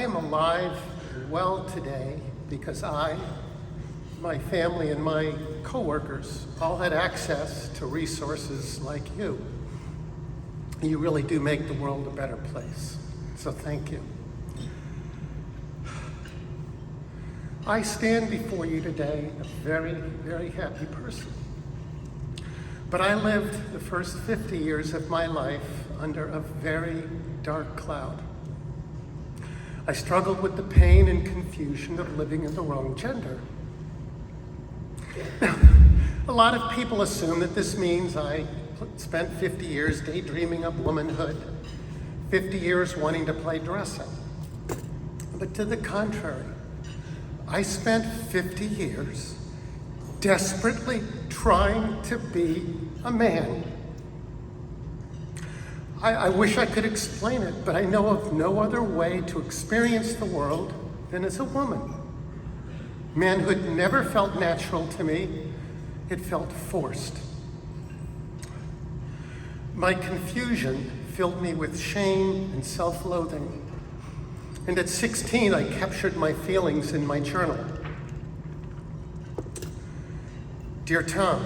I am alive and well today because I, my family, and my coworkers all had access to resources like you. You really do make the world a better place, so thank you. I stand before you today a very, very happy person. But I lived the first 50 years of my life under a very dark cloud. I struggled with the pain and confusion of living in the wrong gender. Now, a lot of people assume that this means I spent 50 years daydreaming of womanhood, 50 years wanting to play dress-up. But to the contrary, I spent 50 years desperately trying to be a man. I wish I could explain it, but I know of no other way to experience the world than as a woman. Manhood never felt natural to me. It felt forced. My confusion filled me with shame and self-loathing. And at 16, I captured my feelings in my journal. Dear Tom,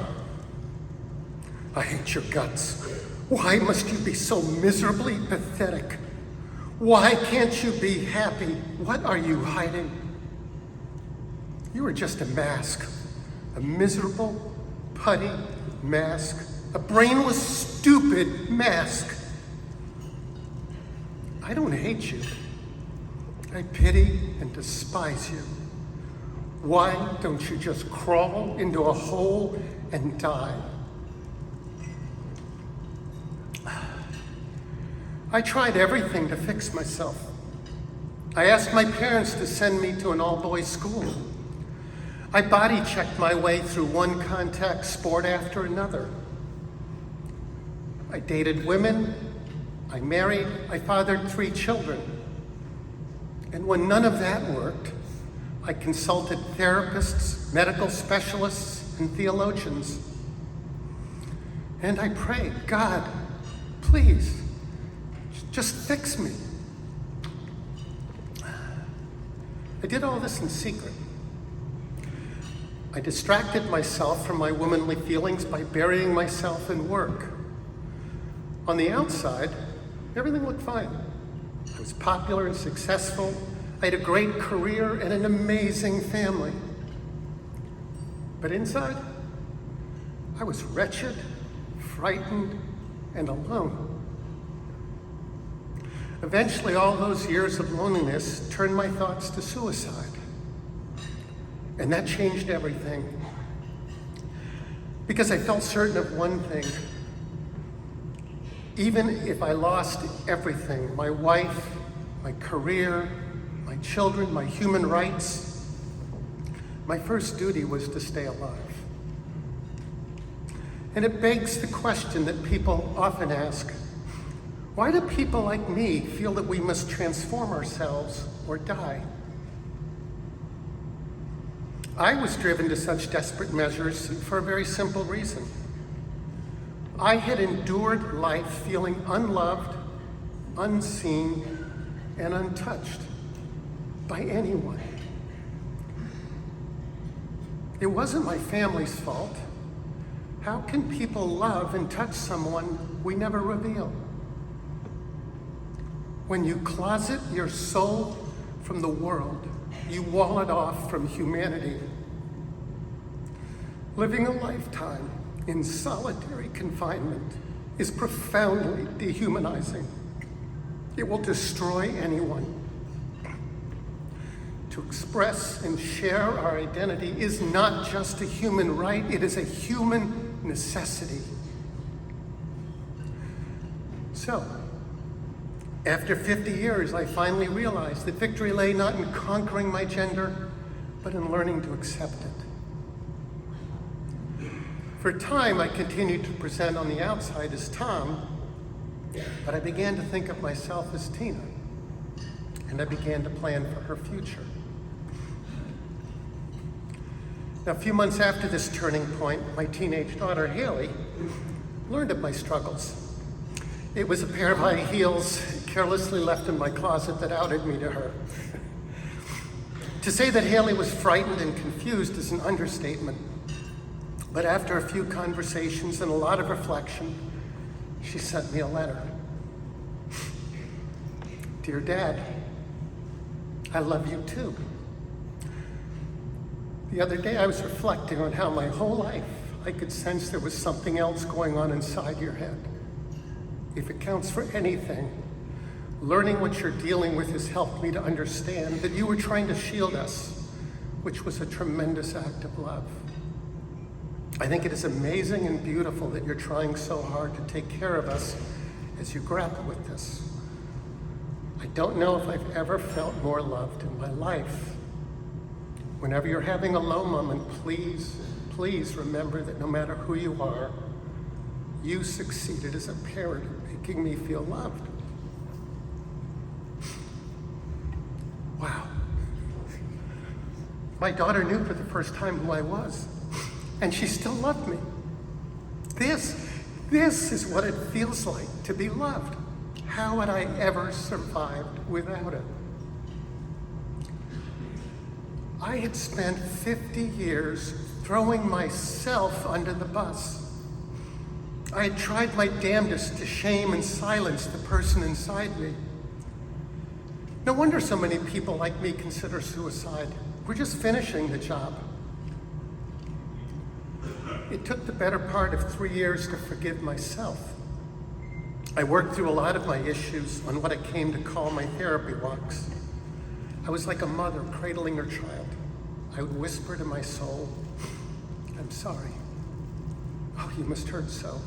I hate your guts. Why must you be so miserably pathetic? Why can't you be happy? What are you hiding? You are just a mask, a miserable, putty mask, a brainless, stupid mask. I don't hate you. I pity and despise you. Why don't you just crawl into a hole and die? I tried everything to fix myself. I asked my parents to send me to an all-boys school. I body-checked my way through one contact sport after another. I dated women, I married, I fathered 3 children. And when none of that worked, I consulted therapists, medical specialists, and theologians. And I prayed, God, please, just fix me. I did all this in secret. I distracted myself from my womanly feelings by burying myself in work. On the outside, everything looked fine. I was popular and successful. I had a great career and an amazing family. But inside, I was wretched, frightened, and alone. Eventually, all those years of loneliness turned my thoughts to suicide. And that changed everything. Because I felt certain of one thing. Even if I lost everything, my wife, my career, my children, my human rights, my first duty was to stay alive. And it begs the question that people often ask, why do people like me feel that we must transform ourselves or die? I was driven to such desperate measures for a very simple reason. I had endured life feeling unloved, unseen, and untouched by anyone. It wasn't my family's fault. How can people love and touch someone we never reveal? When you closet your soul from the world, you wall it off from humanity. Living a lifetime in solitary confinement is profoundly dehumanizing. It will destroy anyone. To express and share our identity is not just a human right, it is a human necessity. So, after 50 years, I finally realized that victory lay not in conquering my gender, but in learning to accept it. For a time, I continued to present on the outside as Tom, but I began to think of myself as Tina, and I began to plan for her future. Now, a few months after this turning point, my teenage daughter, Haley, learned of my struggles. It was a pair of high heels carelessly left in my closet that outed me to her. To say that Haley was frightened and confused is an understatement. But after a few conversations and a lot of reflection, she sent me a letter. Dear Dad, I love you too. The other day I was reflecting on how my whole life I could sense there was something else going on inside your head. If it counts for anything, learning what you're dealing with has helped me to understand that you were trying to shield us, which was a tremendous act of love. I think it is amazing and beautiful that you're trying so hard to take care of us as you grapple with this. I don't know if I've ever felt more loved in my life. Whenever you're having a low moment, please, please remember that no matter who you are, you succeeded as a parent in making me feel loved. Wow. My daughter knew for the first time who I was, and she still loved me. This is what it feels like to be loved. How would I ever survived without it? I had spent 50 years throwing myself under the bus. I had tried my damnedest to shame and silence the person inside me. No wonder so many people like me consider suicide. We're just finishing the job. It took the better part of 3 years to forgive myself. I worked through a lot of my issues on what I came to call my therapy walks. I was like a mother cradling her child. I would whisper to my soul, I'm sorry. Oh, you must hurt so.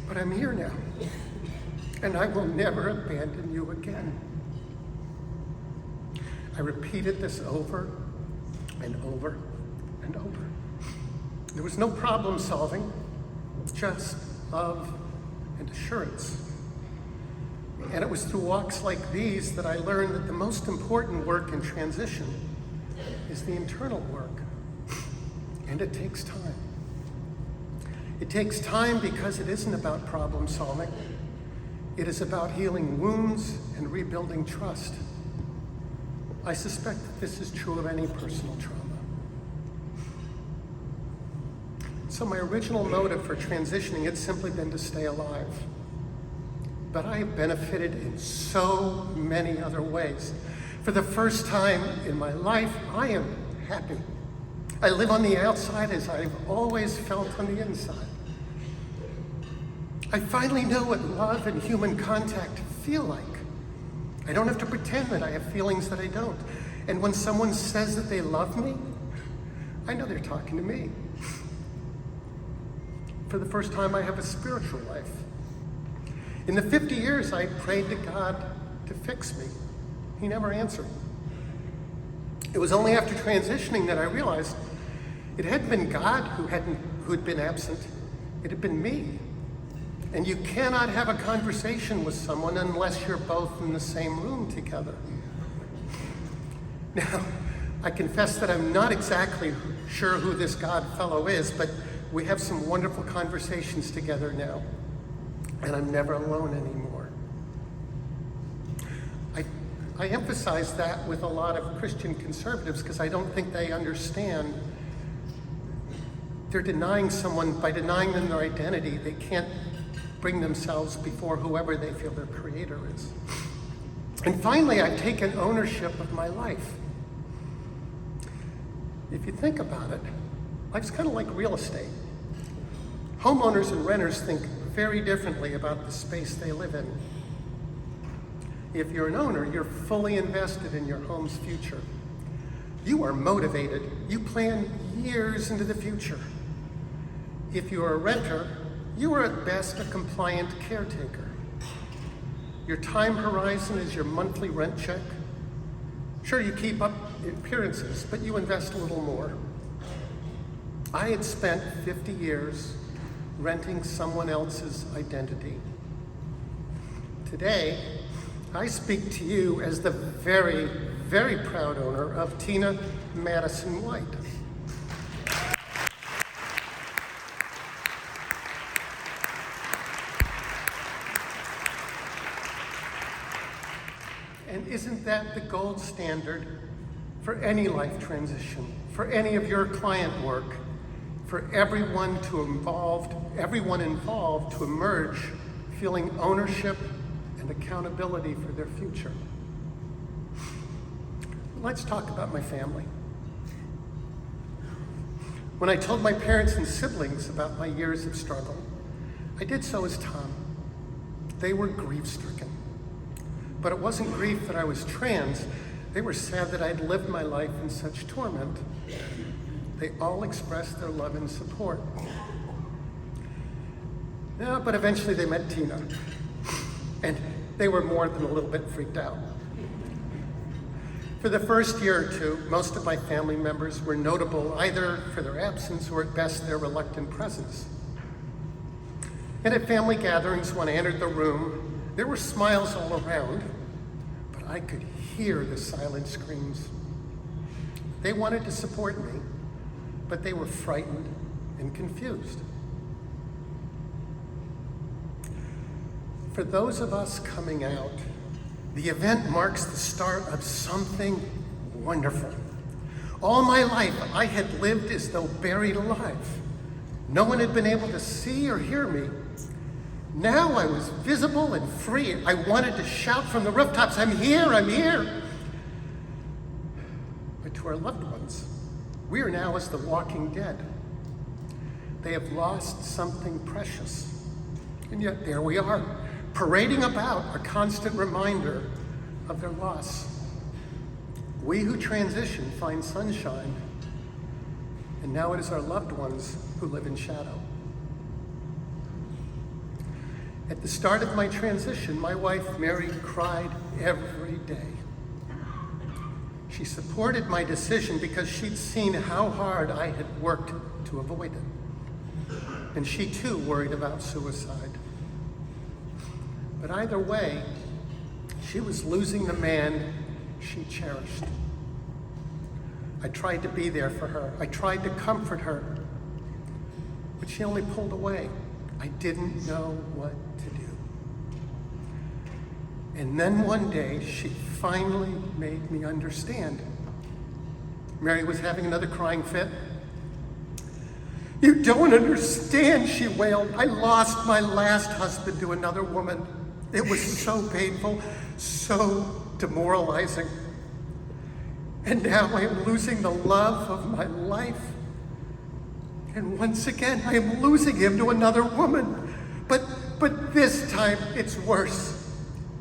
But I'm here now, and I will never abandon you again. I repeated this over and over and over. There was no problem solving, just love and assurance. And it was through walks like these that I learned that the most important work in transition is the internal work. And it takes time. It takes time because it isn't about problem solving. It is about healing wounds and rebuilding trust. I suspect that this is true of any personal trauma. So my original motive for transitioning had simply been to stay alive. But I have benefited in so many other ways. For the first time in my life, I am happy. I live on the outside as I've always felt on the inside. I finally know what love and human contact feel like. I don't have to pretend that I have feelings that I don't. And when someone says that they love me, I know they're talking to me. For the first time, I have a spiritual life. In the 50 years I prayed to God to fix me, He never answered. It was only after transitioning that I realized it hadn't been God who had been absent. It had been me. And you cannot have a conversation with someone unless you're both in the same room together. Now, I confess that I'm not exactly sure who this God fellow is, but we have some wonderful conversations together now, and I'm never alone anymore. I emphasize that with a lot of Christian conservatives because I don't think they understand. They're denying someone, by denying them their identity, they can't bring themselves before whoever they feel their creator is. And finally, I've taken ownership of my life. If you think about it, life's kind of like real estate. Homeowners and renters think very differently about the space they live in. If you're an owner, you're fully invested in your home's future. You are motivated. You plan years into the future. If you're a renter, you are at best a compliant caretaker. Your time horizon is your monthly rent check. Sure, you keep up appearances, but you invest a little more. I had spent 50 years renting someone else's identity. Today, I speak to you as the very, very proud owner of Tina Madison White. isn't that the gold standard for any life transition, for any of your client work, for everyone involved to emerge feeling ownership and accountability for their future? Let's talk about my family. When I told my parents and siblings about my years of struggle, I did so as Tom. They were grief-stricken. But it wasn't grief that I was trans. They were sad that I'd lived my life in such torment. They all expressed their love and support. Yeah, but eventually they met Tina, and they were more than a little bit freaked out. For the first year or two, most of my family members were notable either for their absence or at best their reluctant presence. And at family gatherings, when I entered the room, there were smiles all around, but I could hear the silent screams. They wanted to support me, but they were frightened and confused. For those of us coming out, the event marks the start of something wonderful. All my life, I had lived as though buried alive. No one had been able to see or hear me. Now I was visible and free. I wanted to shout from the rooftops, "I'm here, I'm here." But to our loved ones, we are now as the walking dead. They have lost something precious. And yet there we are, parading about, a constant reminder of their loss. We who transition find sunshine, and now it is our loved ones who live in shadow. At the start of my transition, my wife, Mary, cried every day. She supported my decision because she'd seen how hard I had worked to avoid it. And she too worried about suicide. But either way, she was losing the man she cherished. I tried to be there for her. I tried to comfort her, but she only pulled away. I didn't know what to do. And then one day, she finally made me understand. Mary was having another crying fit. "You don't understand," she wailed. "I lost my last husband to another woman. It was so painful, so demoralizing. And now I am losing the love of my life. And once again, I am losing him to another woman. But this time it's worse.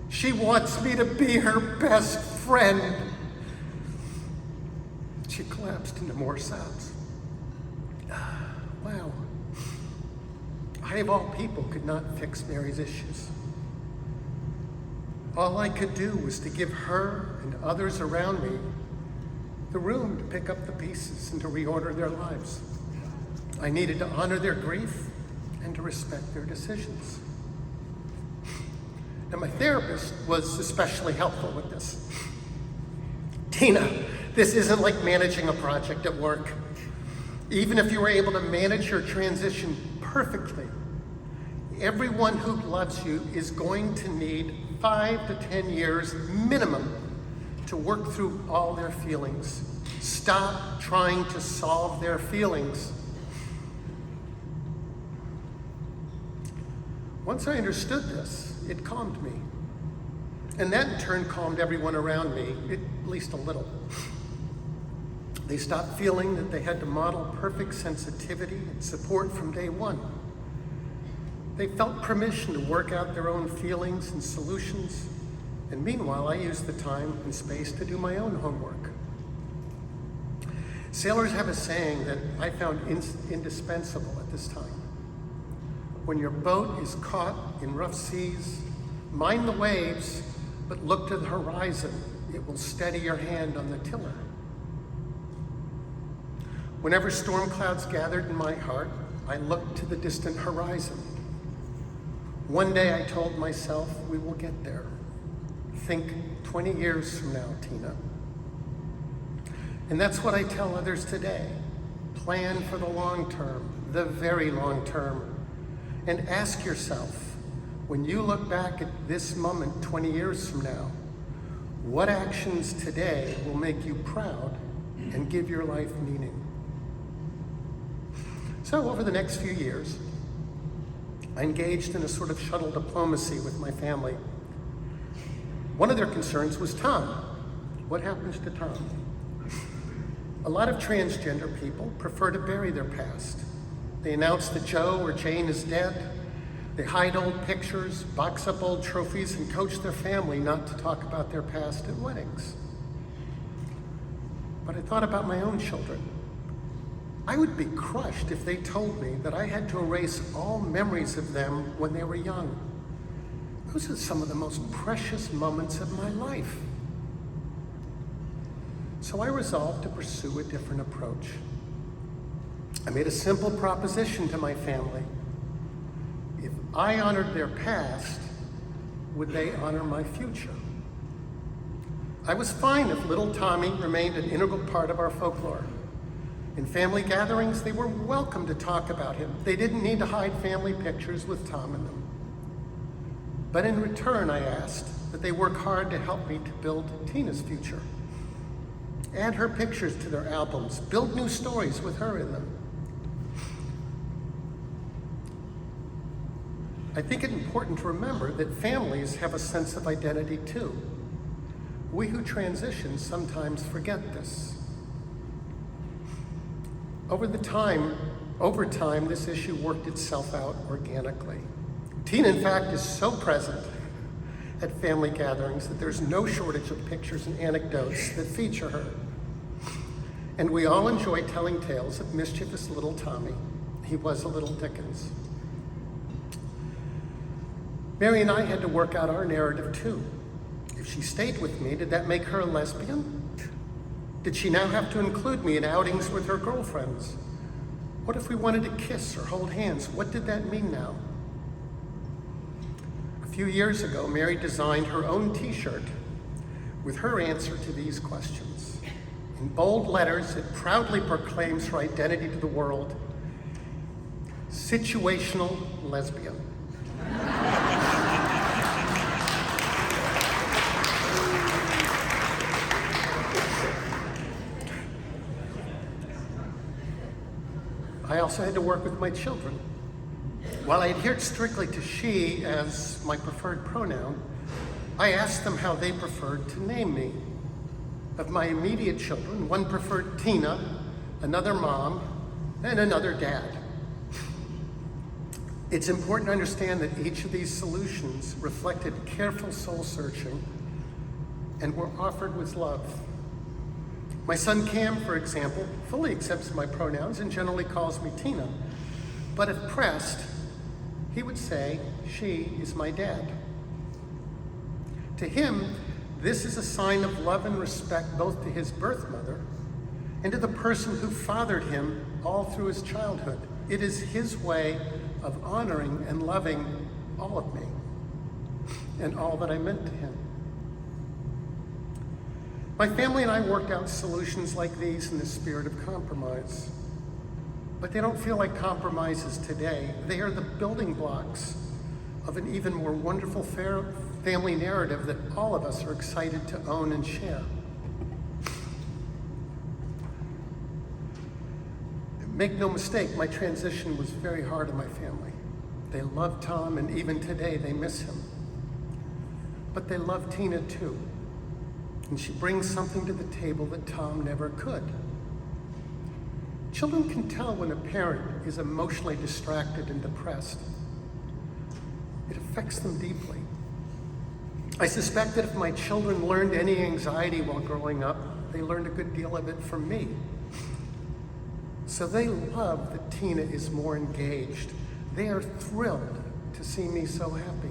She wants me to be her best friend." She collapsed into more sobs. Wow. I, of all people, could not fix Mary's issues. All I could do was to give her and others around me the room to pick up the pieces and to reorder their lives. I needed to honor their grief and to respect their decisions. Now, my therapist was especially helpful with this. "Tina, this isn't like managing a project at work. Even if you were able to manage your transition perfectly, everyone who loves you is going to need 5 to 10 years minimum to work through all their feelings. Stop trying to solve their feelings." Once I understood this, it calmed me. And that in turn calmed everyone around me, at least a little. They stopped feeling that they had to model perfect sensitivity and support from day one. They felt permission to work out their own feelings and solutions, and meanwhile, I used the time and space to do my own homework. Sailors have a saying that I found indispensable at this time. When your boat is caught in rough seas, mind the waves, but look to the horizon. It will steady your hand on the tiller. Whenever storm clouds gathered in my heart, I looked to the distant horizon. One day I told myself, we will get there. Think 20 years from now, Tina. And that's what I tell others today. Plan for the long term, the very long term. And ask yourself, when you look back at this moment 20 years from now, What actions today will make you proud and give your life meaning? So over the next few years, I engaged in a sort of shuttle diplomacy with my family. One of their concerns was Tom. What happens to Tom? A lot of transgender people prefer to bury their past. They announce that Joe or Jane is dead. They hide old pictures, box up old trophies, and coach their family not to talk about their past at weddings. But I thought about my own children. I would be crushed if they told me that I had to erase all memories of them when they were young. Those are some of the most precious moments of my life. So I resolved to pursue a different approach. I made a simple proposition to my family. If I honored their past, would they honor my future? I was fine if little Tommy remained an integral part of our folklore. In family gatherings, they were welcome to talk about him. They didn't need to hide family pictures with Tom in them. But in return, I asked that they work hard to help me to build Tina's future. Add her pictures to their albums, build new stories with her in them. I think it's important to remember that families have a sense of identity too. We who transition sometimes forget this. Over time, this issue worked itself out organically. Tina, in fact, is so present at family gatherings that there's no shortage of pictures and anecdotes that feature her. And we all enjoy telling tales of mischievous little Tommy. He was a little Dickens. Mary and I had to work out our narrative too. If she stayed with me, did that make her a lesbian? Did she now have to include me in outings with her girlfriends? What if we wanted to kiss or hold hands? What did that mean now? A few years ago, Mary designed her own t-shirt with her answer to these questions. In bold letters, it proudly proclaims her identity to the world: situational lesbian. I also had to work with my children. While I adhered strictly to she as my preferred pronoun, I asked them how they preferred to name me. Of my immediate children, one preferred Tina, another mom, and another dad. It's important to understand that each of these solutions reflected careful soul searching and were offered with love. My son Cam, for example, fully accepts my pronouns and generally calls me Tina. But if pressed, he would say, she is my dad. To him, this is a sign of love and respect both to his birth mother and to the person who fathered him all through his childhood. It is his way of honoring and loving all of me and all that I meant to him. My family and I worked out solutions like these in the spirit of compromise. But they don't feel like compromises today. They are the building blocks of an even more wonderful family narrative that all of us are excited to own and share. Make no mistake, my transition was very hard on my family. They love Tom, and even today they miss him. But they love Tina too. And she brings something to the table that Tom never could. Children can tell when a parent is emotionally distracted and depressed. It affects them deeply. I suspect that if my children learned any anxiety while growing up, they learned a good deal of it from me. So they love that Tina is more engaged. They are thrilled to see me so happy.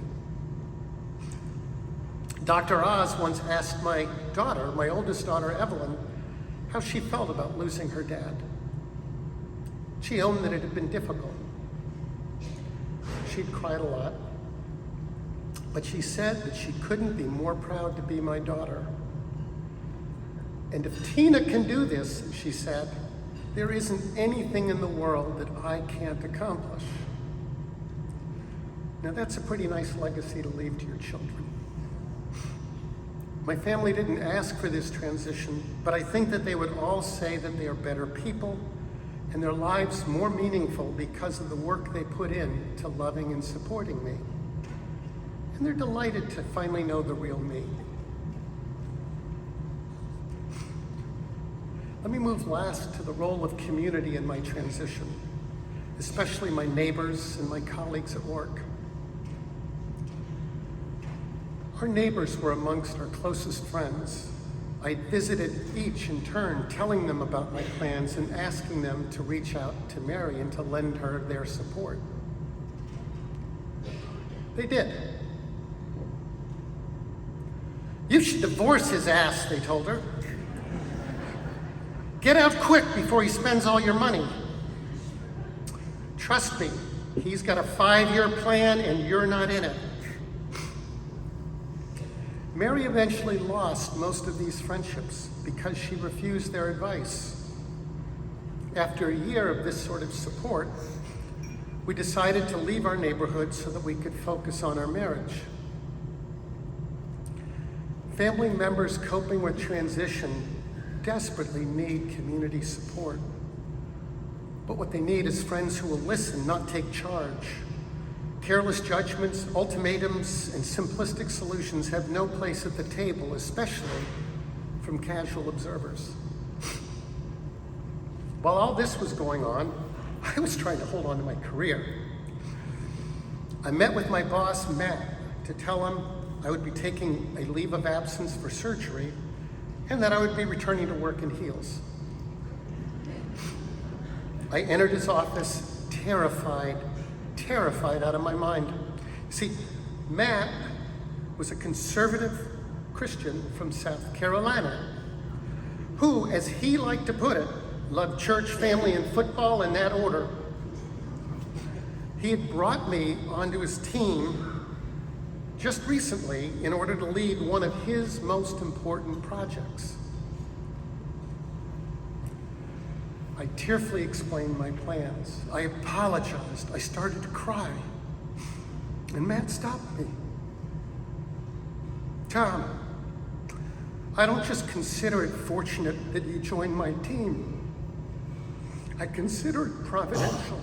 Dr. Oz once asked my daughter, my oldest daughter, Evelyn, how she felt about losing her dad. She owned that it had been difficult. She'd cried a lot, but she said that she couldn't be more proud to be my daughter. And if Tina can do this, she said, there isn't anything in the world that I can't accomplish. Now that's a pretty nice legacy to leave to your children. My family didn't ask for this transition, but I think that they would all say that they are better people and their lives more meaningful because of the work they put in to loving and supporting me. And they're delighted to finally know the real me. Let me move last to the role of community in my transition, especially my neighbors and my colleagues at work. Our neighbors were amongst our closest friends. I visited each in turn, telling them about my plans and asking them to reach out to Mary and to lend her their support. They did. "You should divorce his ass," they told her. "Get out quick before he spends all your money. Trust me, he's got a 5-year plan and you're not in it." Mary eventually lost most of these friendships because she refused their advice. After a year of this sort of support, we decided to leave our neighborhood so that we could focus on our marriage. Family members coping with transition desperately need community support. But what they need is friends who will listen, not take charge. Careless judgments, ultimatums, and simplistic solutions have no place at the table, especially from casual observers. While all this was going on, I was trying to hold on to my career. I met with my boss, Matt, to tell him I would be taking a leave of absence for surgery and that I would be returning to work in heels. I entered his office terrified out of my mind. See, Matt was a conservative Christian from South Carolina who, as he liked to put it, loved church, family, and football in that order. He had brought me onto his team just recently in order to lead one of his most important projects. I tearfully explained my plans. I apologized. I started to cry. And Matt stopped me. "Tom, I don't just consider it fortunate that you joined my team. I consider it providential.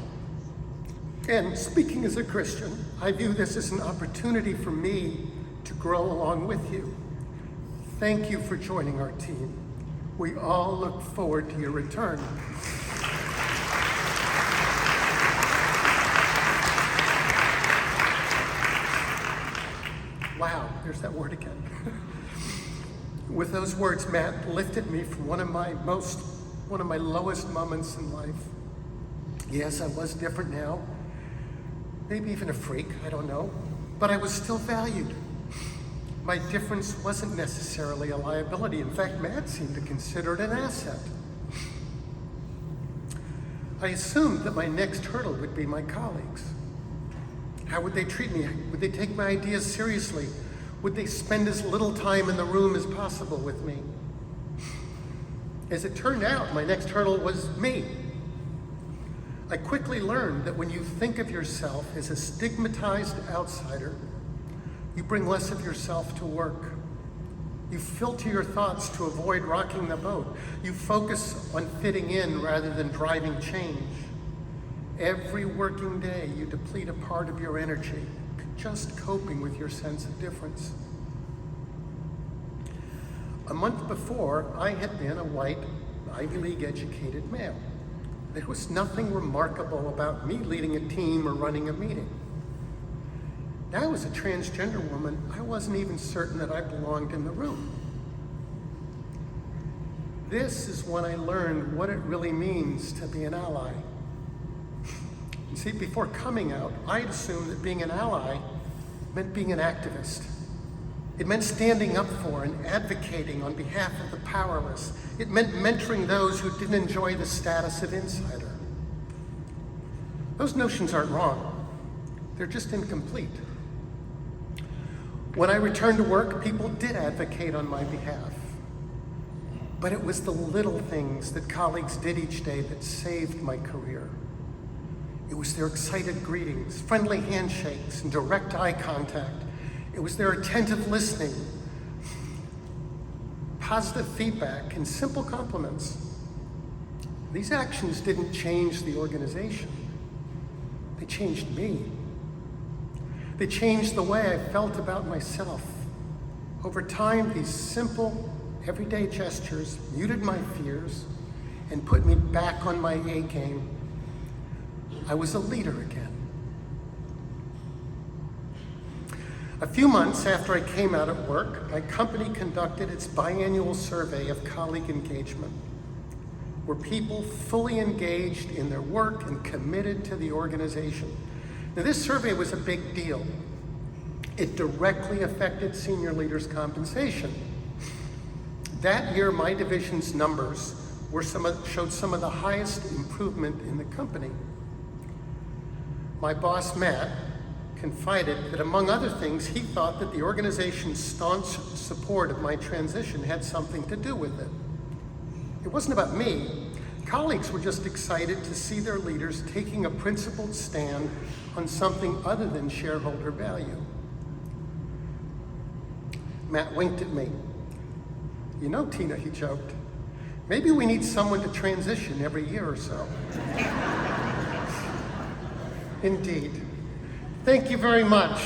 And speaking as a Christian, I view this as an opportunity for me to grow along with you. Thank you for joining our team. We all look forward to your return." Wow, there's that word again. With those words, Matt lifted me from one of my lowest moments in life. Yes, I was different now. Maybe even a freak, I don't know. But I was still valued. My difference wasn't necessarily a liability. In fact, Matt seemed to consider it an asset. I assumed that my next hurdle would be my colleagues. How would they treat me? Would they take my ideas seriously? Would they spend as little time in the room as possible with me? As it turned out, my next hurdle was me. I quickly learned that when you think of yourself as a stigmatized outsider, you bring less of yourself to work. You filter your thoughts to avoid rocking the boat. You focus on fitting in rather than driving change. Every working day, you deplete a part of your energy, just coping with your sense of difference. A month before, I had been a white, Ivy League educated male. There was nothing remarkable about me leading a team or running a meeting. Now, as a transgender woman, I wasn't even certain that I belonged in the room. This is when I learned what it really means to be an ally. You see, before coming out, I had assumed that being an ally meant being an activist. It meant standing up for and advocating on behalf of the powerless. It meant mentoring those who didn't enjoy the status of insider. Those notions aren't wrong. They're just incomplete. When I returned to work, people did advocate on my behalf. But it was the little things that colleagues did each day that saved my career. It was their excited greetings, friendly handshakes, and direct eye contact. It was their attentive listening. positive feedback, and simple compliments. These actions didn't change the organization. They changed me. They changed the way I felt about myself. Over time, these simple, everyday gestures muted my fears and put me back on my A game. I was a leader again. A few months after I came out of work, my company conducted its biannual survey of colleague engagement. Were people fully engaged in their work and committed to the organization? Now, this survey was a big deal. It directly affected senior leaders' compensation. That year, my division's numbers showed some of the highest improvement in the company. My boss, Matt, confided that among other things, he thought that the organization's staunch support of my transition had something to do with it. It wasn't about me. Colleagues were just excited to see their leaders taking a principled stand on something other than shareholder value. Matt winked at me. "You know, Tina," he joked, "maybe we need someone to transition every year or so." Indeed. Thank you very much.